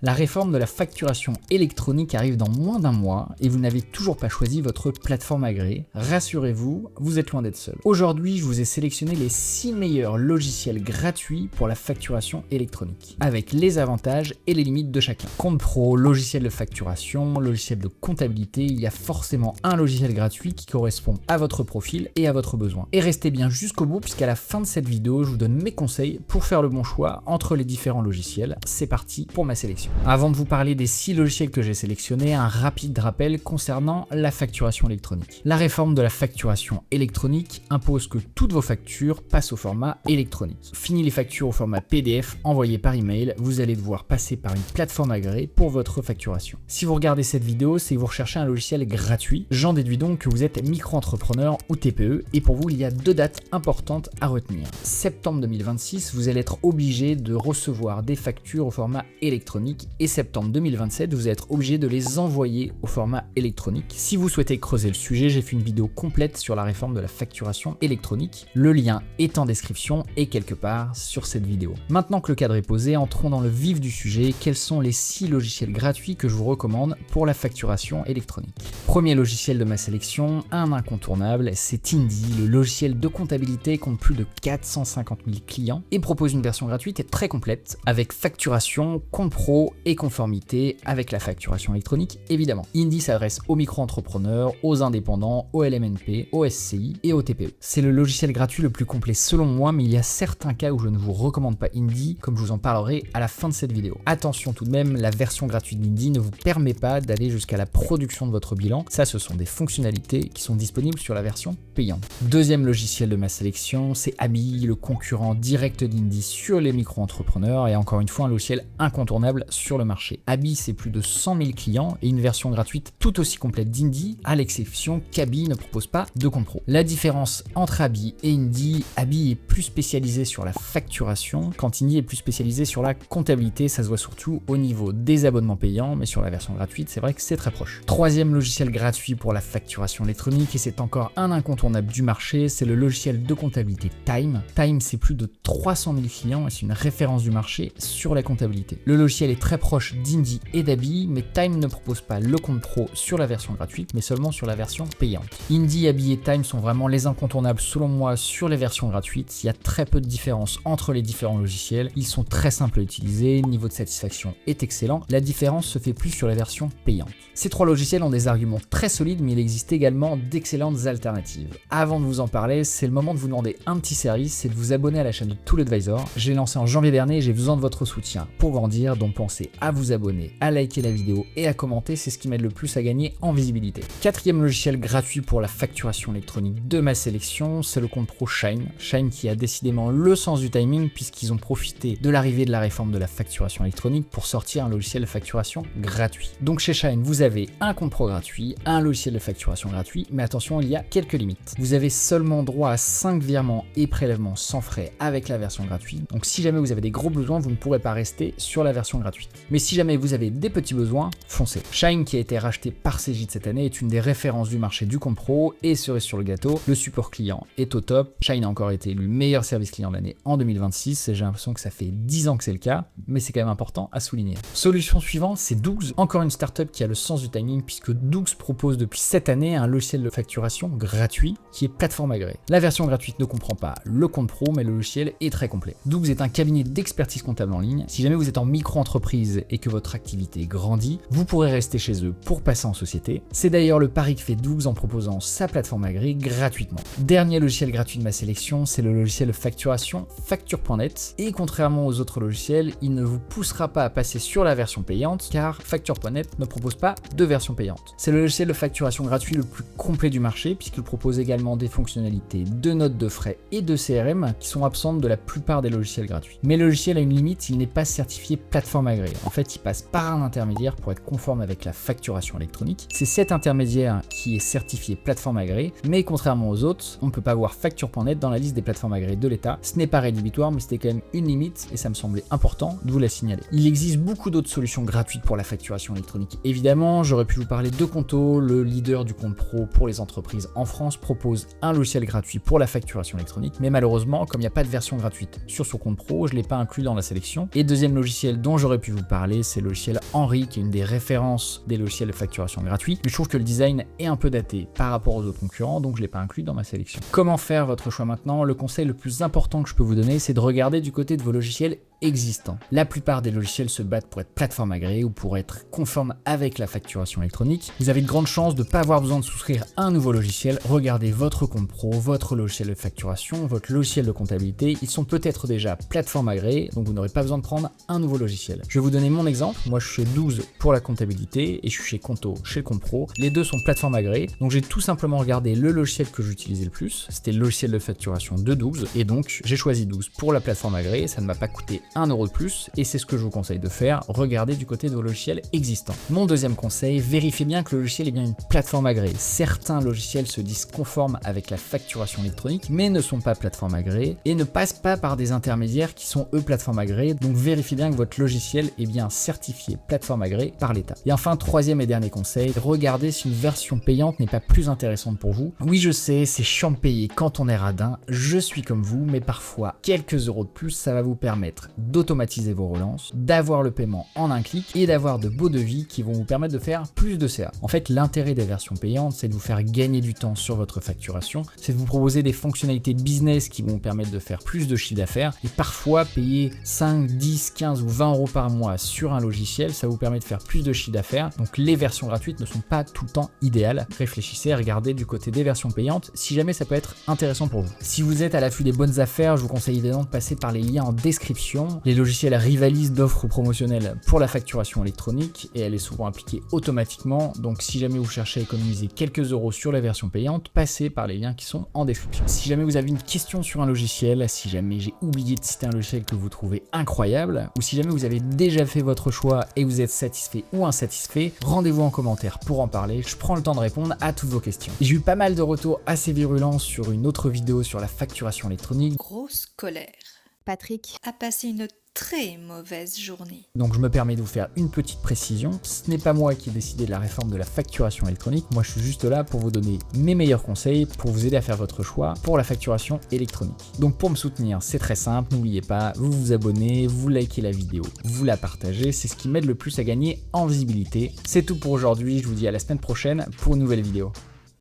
La réforme de la facturation électronique arrive dans moins d'un mois et vous n'avez toujours pas choisi votre plateforme agréée. Rassurez-vous, vous êtes loin d'être seul. Aujourd'hui, je vous ai sélectionné les 6 meilleurs logiciels gratuits pour la facturation électronique, avec les avantages et les limites de chacun. Compte pro, logiciel de facturation, logiciel de comptabilité, il y a forcément un logiciel gratuit qui correspond à votre profil et à votre besoin. Et restez bien jusqu'au bout puisqu'à la fin de cette vidéo, je vous donne mes conseils pour faire le bon choix entre les différents logiciels. C'est parti pour ma sélection. Avant de vous parler des 6 logiciels que j'ai sélectionnés, un rapide rappel concernant la facturation électronique. La réforme de la facturation électronique impose que toutes vos factures passent au format électronique. Fini les factures au format PDF envoyées par email, vous allez devoir passer par une plateforme agréée pour votre facturation. Si vous regardez cette vidéo, c'est que vous recherchez un logiciel gratuit. J'en déduis donc que vous êtes micro-entrepreneur ou TPE et pour vous, il y a 2 dates importantes à retenir. Septembre 2026, vous allez être obligé de recevoir des factures au format électronique et septembre 2027, vous allez être obligé de les envoyer au format électronique. Si vous souhaitez creuser le sujet, j'ai fait une vidéo complète sur la réforme de la facturation électronique. Le lien est en description et quelque part sur cette vidéo. Maintenant que le cadre est posé, entrons dans le vif du sujet. Quels sont les 6 logiciels gratuits que je vous recommande pour la facturation électronique? Premier logiciel de ma sélection, un incontournable, c'est Indy. Le logiciel de comptabilité compte plus de 450 000 clients et propose une version gratuite et très complète avec facturation, compte pro et conformité avec la facturation électronique évidemment. Indy s'adresse aux micro-entrepreneurs, aux indépendants, aux LMNP, aux SCI et aux TPE. C'est le logiciel gratuit le plus complet selon moi, mais il y a certains cas où je ne vous recommande pas Indy, comme je vous en parlerai à la fin de cette vidéo. Attention tout de même, la version gratuite d'Indy ne vous permet pas d'aller jusqu'à la production de votre bilan. Ça, ce sont des fonctionnalités qui sont disponibles sur la version payante. Deuxième logiciel de ma sélection, c'est Abi, le concurrent direct d'Indy sur les micro-entrepreneurs et encore une fois un logiciel incontournable sur le marché. Abi, c'est plus de 100 000 clients et une version gratuite tout aussi complète d'Indy, à l'exception qu'Abi ne propose pas de compte pro. La différence entre Abi et Indy, Abi est plus spécialisé sur la facturation, quand Indy est plus spécialisé sur la comptabilité. Ça se voit surtout au niveau des abonnements payants, mais sur la version gratuite, c'est vrai que c'est très proche. Troisième logiciel gratuit pour la facturation électronique, et c'est encore un incontournable du marché, c'est le logiciel de comptabilité Time. Time, c'est plus de 300 000 clients et c'est une référence du marché sur la comptabilité. Le logiciel est très proche d'Indy et d'Abi, mais Time ne propose pas le compte pro sur la version gratuite, mais seulement sur la version payante. Indy, Abi et Time sont vraiment les incontournables selon moi sur les versions gratuites. Il y a très peu de différence entre les différents logiciels. Ils sont très simples à utiliser, le niveau de satisfaction est excellent. La différence se fait plus sur la version payante. Ces 3 logiciels ont des arguments très solides, mais il existe également d'excellentes alternatives. Avant de vous en parler, c'est le moment de vous demander un petit service, c'est de vous abonner à la chaîne de Tool Advisor. Je l'ai lancé en janvier dernier et j'ai besoin de votre soutien pour grandir, donc pensez à vous abonner, à liker la vidéo et à commenter, c'est ce qui m'aide le plus à gagner en visibilité. Quatrième logiciel gratuit pour la facturation électronique de ma sélection, c'est le compte pro Shine. Shine qui a décidément le sens du timing puisqu'ils ont profité de l'arrivée de la réforme de la facturation électronique pour sortir un logiciel de facturation gratuit. Donc chez Shine, vous avez un compte pro gratuit, un logiciel de facturation gratuit, mais attention, il y a quelques limites. Vous avez seulement droit à 5 virements et prélèvements sans frais avec la version gratuite. Donc si jamais vous avez des gros besoins, vous ne pourrez pas rester sur la version gratuite. Mais si jamais vous avez des petits besoins, foncez. Shine, qui a été racheté par Cegid cette année, est une des références du marché du compte pro et cerise sur le gâteau, le support client est au top. Shine a encore été élu meilleur service client de l'année en 2026 et j'ai l'impression que ça fait 10 ans que c'est le cas, mais c'est quand même important à souligner. Solution suivante, c'est Dougs, encore une startup qui a le sens du timing puisque Dougs propose depuis cette année un logiciel de facturation gratuit qui est plateforme agréée. La version gratuite ne comprend pas le compte pro, mais le logiciel est très complet. Dougs est un cabinet d'expertise comptable en ligne. Si jamais vous êtes en micro-entreprise et que votre activité grandit, vous pourrez rester chez eux pour passer en société. C'est d'ailleurs le pari que fait Dougs en proposant sa plateforme agréée gratuitement. Dernier logiciel gratuit de ma sélection, c'est le logiciel de facturation Facture.net. Et contrairement aux autres logiciels, il ne vous poussera pas à passer sur la version payante car Facture.net ne propose pas de version payante. C'est le logiciel de facturation gratuit le plus complet du marché puisqu'il propose également des fonctionnalités de notes de frais et de CRM qui sont absentes de la plupart des logiciels gratuits. Mais le logiciel a une limite, il n'est pas certifié plateforme agréée. En fait, il passe par un intermédiaire pour être conforme avec la facturation électronique. C'est cet intermédiaire qui est certifié plateforme agréée, mais contrairement aux autres, on ne peut pas voir Facture.net dans la liste des plateformes agréées de l'État. Ce n'est pas rédhibitoire, mais c'était quand même une limite et ça me semblait important de vous la signaler. Il existe beaucoup d'autres solutions gratuites pour la facturation électronique. Évidemment, j'aurais pu vous parler de Conto, le leader du compte pro pour les entreprises en France propose un logiciel gratuit pour la facturation électronique, mais malheureusement, comme il n'y a pas de version gratuite sur son compte pro, je ne l'ai pas inclus dans la sélection. Et deuxième logiciel dont j'aurais pu vous parler, c'est le logiciel Henry, qui est une des références des logiciels de facturation gratuits. Mais je trouve que le design est un peu daté par rapport aux autres concurrents, donc je ne l'ai pas inclus dans ma sélection. Comment faire votre choix maintenant? Le conseil le plus important que je peux vous donner, c'est de regarder du côté de vos logiciels existants. La plupart des logiciels se battent pour être plateforme agréée ou pour être conforme avec la facturation électronique. Vous avez de grandes chances de ne pas avoir besoin de souscrire un nouveau logiciel. Regardez votre compte pro, votre logiciel de facturation, votre logiciel de comptabilité. Ils sont peut-être déjà plateforme agréée, donc vous n'aurez pas besoin de prendre un nouveau logiciel. Je vais vous donner mon exemple. Moi, je suis chez 12 pour la comptabilité et je suis chez Conto, chez le compte pro. Les deux sont plateforme agréée, donc j'ai tout simplement regardé le logiciel que j'utilisais le plus. C'était le logiciel de facturation de 12 et donc j'ai choisi 12 pour la plateforme agréée. Ça ne m'a pas coûté 1 € de plus et c'est ce que je vous conseille de faire. Regardez du côté de vos logiciels existants. Mon deuxième conseil, vérifiez bien que le logiciel est bien une plateforme agréée. Certains logiciels se disent conformes avec la facturation électronique mais ne sont pas plateforme agréée et ne passent pas par des intermédiaires qui sont eux plateforme agréée. Donc vérifiez bien que votre logiciel est bien certifié plateforme agréée par l'État. Et enfin, troisième et dernier conseil, regardez si une version payante n'est pas plus intéressante pour vous. Oui, je sais, c'est chiant de payer quand on est radin, je suis comme vous, mais parfois quelques euros de plus, ça va vous permettre d'automatiser vos relances, d'avoir le paiement en un clic et d'avoir de beaux devis qui vont vous permettre de faire plus de CA. En fait, l'intérêt des versions payantes, c'est de vous faire gagner du temps sur votre facturation, c'est de vous proposer des fonctionnalités de business qui vont vous permettre de faire plus de chiffre d'affaires et parfois payer 5, 10, 15 ou 20 € par mois sur un logiciel, ça vous permet de faire plus de chiffre d'affaires. Donc les versions gratuites ne sont pas tout le temps idéales. Réfléchissez, regardez du côté des versions payantes si jamais ça peut être intéressant pour vous. Si vous êtes à l'affût des bonnes affaires, je vous conseille évidemment de passer par les liens en description. Les logiciels rivalisent d'offres promotionnelles pour la facturation électronique et elle est souvent appliquée automatiquement. Donc si jamais vous cherchez à économiser quelques euros sur la version payante, passez par les liens qui sont en description. Si jamais vous avez une question sur un logiciel, si jamais j'ai oublié de citer un logiciel que vous trouvez incroyable, ou si jamais vous avez déjà fait votre choix et vous êtes satisfait ou insatisfait, rendez-vous en commentaire pour en parler. Je prends le temps de répondre à toutes vos questions. J'ai eu pas mal de retours assez virulents sur une autre vidéo sur la facturation électronique. Grosse colère. Patrick A passé une très mauvaise journée. Donc je me permets de vous faire une petite précision. Ce n'est pas moi qui ai décidé de la réforme de la facturation électronique. Moi je suis juste là pour vous donner mes meilleurs conseils, pour vous aider à faire votre choix pour la facturation électronique. Donc pour me soutenir, c'est très simple, n'oubliez pas, vous vous abonnez, vous likez la vidéo, vous la partagez, c'est ce qui m'aide le plus à gagner en visibilité. C'est tout pour aujourd'hui, je vous dis à la semaine prochaine pour une nouvelle vidéo.